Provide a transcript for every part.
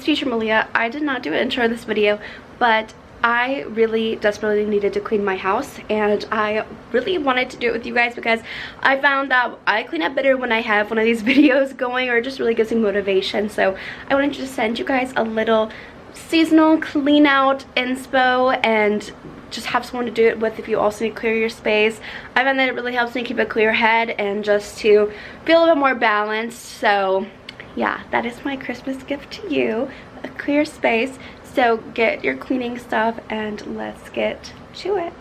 teacher Maleah. I did not do an intro in this video, but I really desperately needed to clean my house, and I really wanted to do it with you guys because I found that I clean up better when I have one of these videos going, or just really gives me motivation. So I wanted to just send you guys a little seasonal clean out inspo and just have someone to do it with if you also need to clear your space. I find that it really helps me keep a clear head and just to feel a little bit more balanced. So yeah, that is my Christmas gift to you, a clear space. So get your cleaning stuff and let's get to it.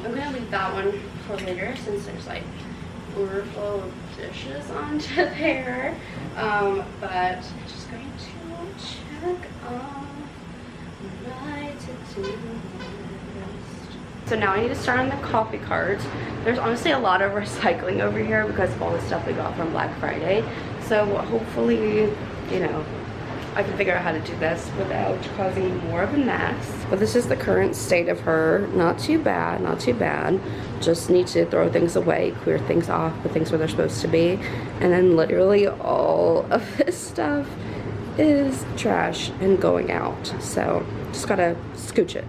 I'm gonna leave that one for later since there's like overflow of dishes onto there. But I'm just going to check on my to-do list. So now I need to start on the coffee cards. There's honestly a lot of recycling over here because of all the stuff we got from Black Friday. So hopefully, you know, I can figure out how to do this without causing more of a mess. But this is the current state of her. Not too bad, not too bad. Just need to throw things away, clear things off, put things where they're supposed to be. And then literally all of this stuff is trash and going out. So just gotta scooch it.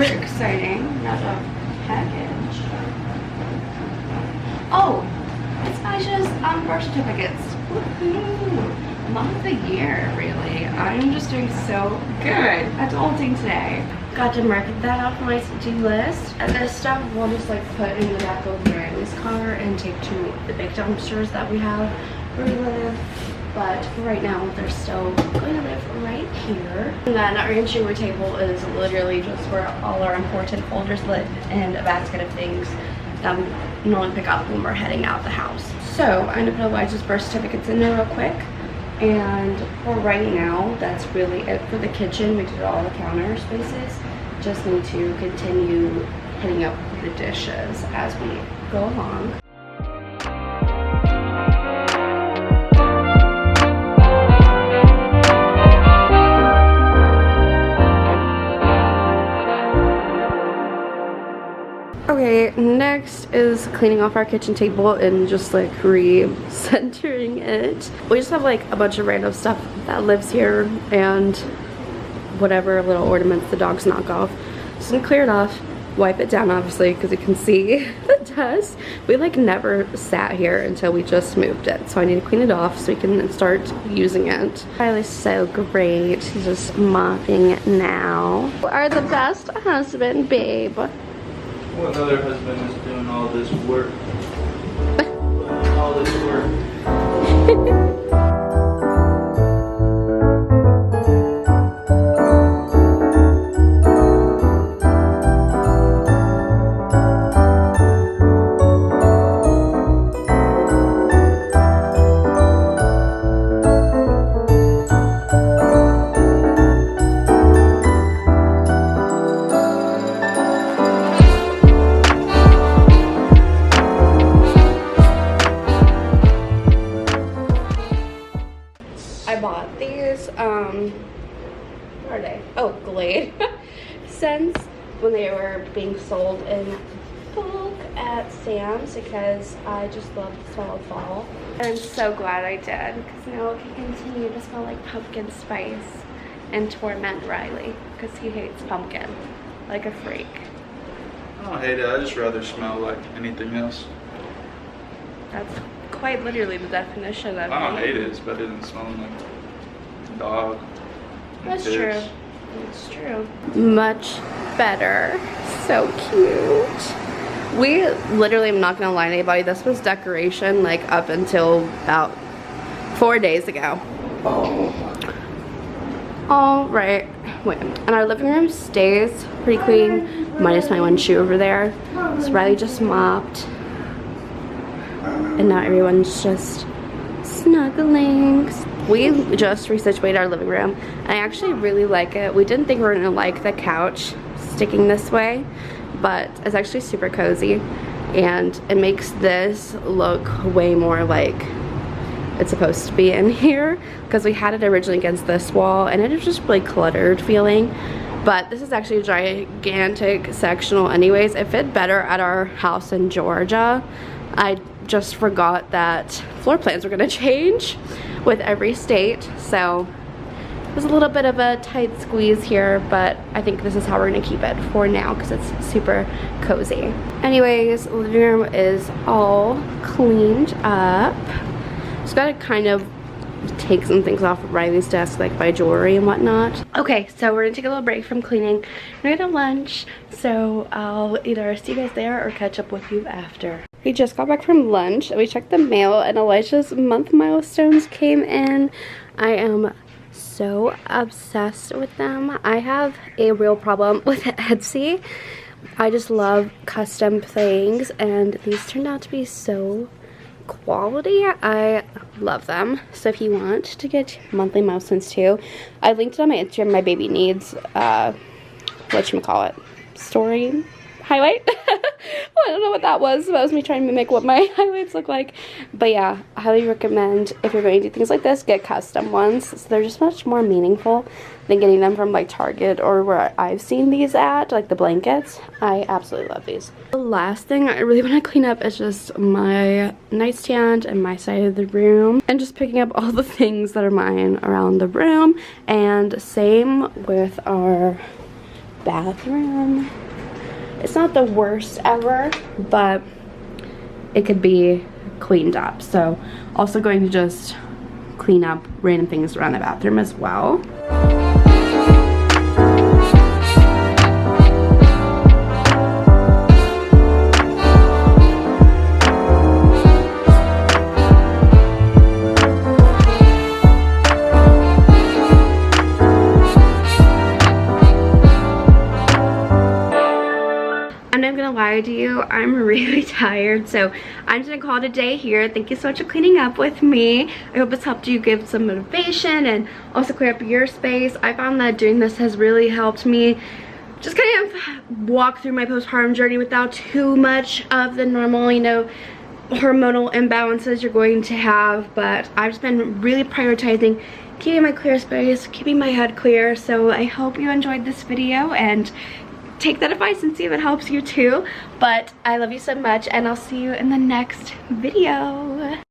Exciting, another package. Oh, it's Aisha's birth certificates. Woohoo! Month of the year, really. I'm just doing so good at adulting today. Got to mark that off my to-do list. And this stuff we'll just like put in the back of Mary's car and take to the big dumpsters that we have where we live. But for right now, they're still going to live right here. And then our entryway table is literally just where all our important folders live, and a basket of things that we normally pick up when we're heading out the house. So I'm gonna put Elijah's birth certificates in there real quick. And for right now, that's really it for the kitchen. We did all the counter spaces. Just need to continue hitting up the dishes as we go along. Okay, next is cleaning off our kitchen table and just like re-centering it. We just have like a bunch of random stuff that lives here and whatever little ornaments the dogs knock off. Just gonna clear it off, wipe it down obviously because you can see the dust. We like never sat here until we just moved it. So I need to clean it off so we can start using it. Riley's so great. He's just mopping now. You are the best husband, babe. What other husband is doing all this work? All this work. I bought these, where are they? Oh, Glade scents when they were being sold in bulk at Sam's because I just love the smell of fall. And I'm so glad I did because now it can continue to smell like pumpkin spice and torment Riley because he hates pumpkin like a freak. I don't hate it. I just rather smell like anything else. That's quite literally the definition of I don't hate. hate it. It's better than smelling like dog. That's pigs. true. It's true. Much better. So cute. We literally, I'm not gonna lie to anybody, this was decoration like up until about 4 days ago. All right, wait, and our living room stays pretty clean, minus my one shoe over there. So Riley just mopped, and now everyone's just snuggling. We just resituated our living room, and I actually really like it. We didn't think we were gonna like the couch sticking this way, but it's actually super cozy, and it makes this look way more like it's supposed to be in here, because we had it originally against this wall and it was just really cluttered feeling. But this is actually a gigantic sectional anyways. It fit better at our house in Georgia. I just forgot that floor plans were going to change with every state, so it was a little bit of a tight squeeze here, but I think this is how we're going to keep it for now because it's super cozy. Anyways, the living room is all cleaned up. Just gotta kind of take some things off of Riley's desk, like my jewelry and whatnot. Okay, so we're gonna take a little break from cleaning. We're gonna lunch, so I'll either see you guys there or catch up with you after. We just got back from lunch and we checked the mail, and Elijah's month milestones came in. I am so obsessed with them. I have a real problem with Etsy. I just love custom things, and these turned out to be so quality. I love them. So if you want to get monthly milestones too, I linked it on my Instagram, my baby needs whatchamacallit, story highlight. Well, I don't know what that was. That was me trying to mimic what my highlights look like. But yeah, I highly recommend, if you're going to do things like this, get custom ones. So they're just much more meaningful than getting them from like Target or where I've seen these at, like the blankets. I absolutely love these. The last thing I really want to clean up is just my nightstand and my side of the room, and just picking up all the things that are mine around the room. And same with our bathroom. It's not the worst ever, but it could be cleaned up. So also going to just clean up random things around the bathroom as well. To you, I'm really tired, so I'm just gonna call it a day here. Thank you so much for cleaning up with me. I hope it's helped you give some motivation and also clear up your space. I found that doing this has really helped me just kind of walk through my postpartum journey without too much of the normal, you know, hormonal imbalances you're going to have. But I've just been really prioritizing keeping my clear space, keeping my head clear. So I hope you enjoyed this video and take that advice and see if it helps you too. But I love you so much, and I'll see you in the next video.